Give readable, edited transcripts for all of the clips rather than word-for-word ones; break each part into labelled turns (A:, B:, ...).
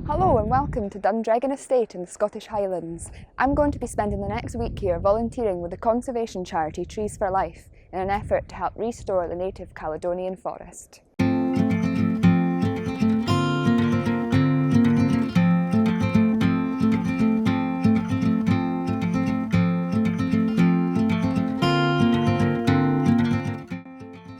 A: Hello and welcome to Dundregan Estate in the Scottish Highlands. I'm going to be spending the next week here volunteering with the conservation charity Trees for Life in an effort to help restore the native Caledonian forest.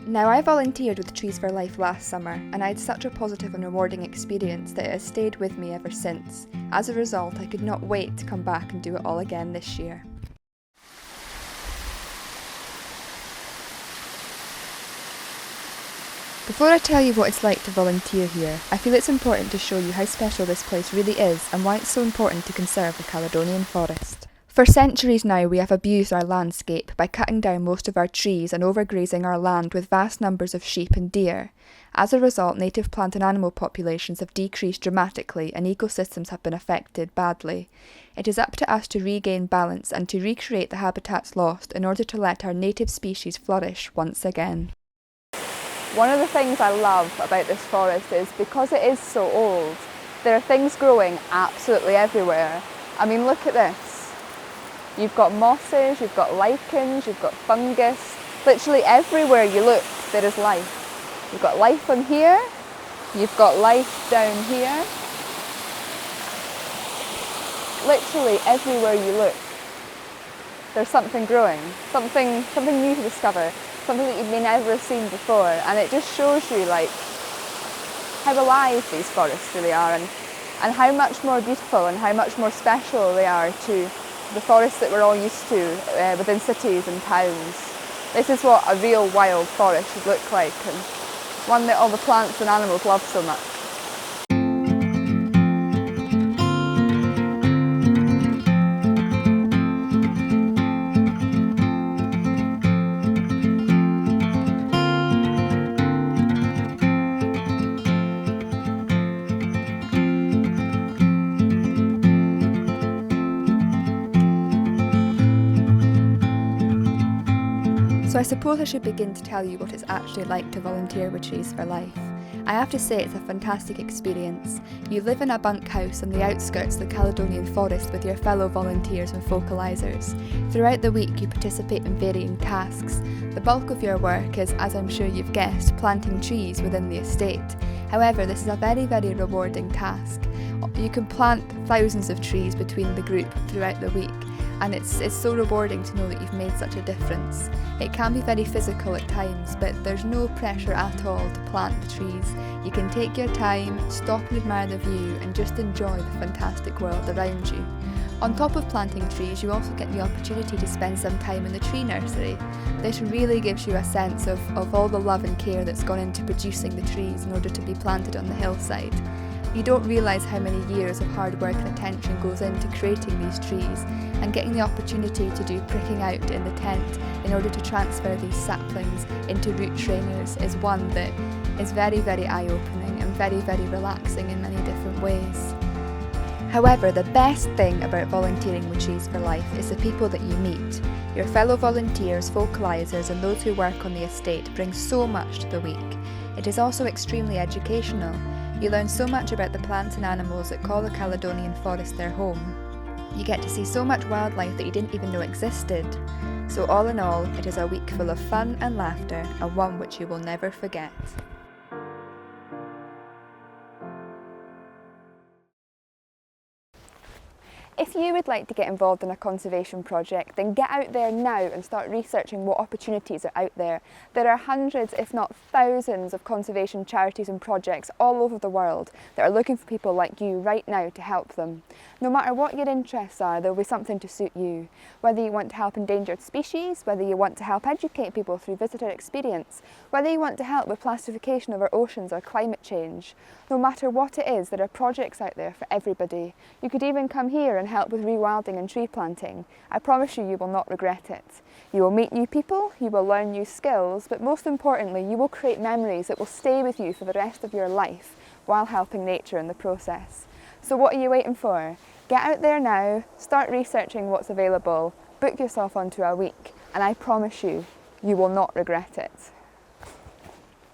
A: Now, I volunteered with Trees for Life last summer and I had such a positive and rewarding experience that it has stayed with me ever since. As a result, I could not wait to come back and do it all again this year. Before I tell you what it's like to volunteer here, I feel it's important to show you how special this place really is and why it's so important to conserve the Caledonian forest. For centuries now, we have abused our landscape by cutting down most of our trees and overgrazing our land with vast numbers of sheep and deer. As a result, native plant and animal populations have decreased dramatically and ecosystems have been affected badly. It is up to us to regain balance and to recreate the habitats lost in order to let our native species flourish once again. One of the things I love about this forest is because it is so old, there are things growing absolutely everywhere. I mean, look at this. You've got mosses, you've got lichens, you've got fungus. Literally everywhere you look, there is life. You've got life on here, you've got life down here. Literally everywhere you look, there's something growing, something new to discover, something that you've never seen before. And it just shows you how alive these forests really are and how much more beautiful and how much more special they are to the forests that we're all used to within cities and towns. This is what a real wild forest should look like, and one that all the plants and animals love so much. So I suppose I should begin to tell you what it's actually like to volunteer with Trees for Life. I have to say it's a fantastic experience. You live in a bunkhouse on the outskirts of the Caledonian forest with your fellow volunteers and vocalisers. Throughout the week you participate in varying tasks. The bulk of your work is, as I'm sure you've guessed, planting trees within the estate. However, this is a very, very rewarding task. You can plant thousands of trees between the group throughout the week, and it's so rewarding to know that you've made such a difference. It can be very physical at times, but there's no pressure at all to plant the trees. You can take your time, stop and admire the view, and just enjoy the fantastic world around you. On top of planting trees, you also get the opportunity to spend some time in the tree nursery. This really gives you a sense of all the love and care that's gone into producing the trees in order to be planted on the hillside. You don't realise how many years of hard work and attention goes into creating these trees, and getting the opportunity to do pricking out in the tent in order to transfer these saplings into root trainers is one that is very, very eye-opening and very, very relaxing in many different ways. However, the best thing about volunteering with Trees for Life is the people that you meet. Your fellow volunteers, vocalisers and those who work on the estate bring so much to the week. It is also extremely educational. You learn so much about the plants and animals that call the Caledonian forest their home. You get to see so much wildlife that you didn't even know existed. So all in all, it is a week full of fun and laughter, and one which you will never forget. If you would like to get involved in a conservation project, then get out there now and start researching what opportunities are out there. There are hundreds, if not thousands, of conservation charities and projects all over the world that are looking for people like you right now to help them. No matter what your interests are, there will be something to suit you. Whether you want to help endangered species, whether you want to help educate people through visitor experience, whether you want to help with plastification of our oceans or climate change. No matter what it is, there are projects out there for everybody. You could even come here and help with rewilding and tree planting. I promise you, you will not regret it. You will meet new people, you will learn new skills, but most importantly, you will create memories that will stay with you for the rest of your life while helping nature in the process. So what are you waiting for? Get out there now, start researching what's available, book yourself onto a week, and I promise you, you will not regret it.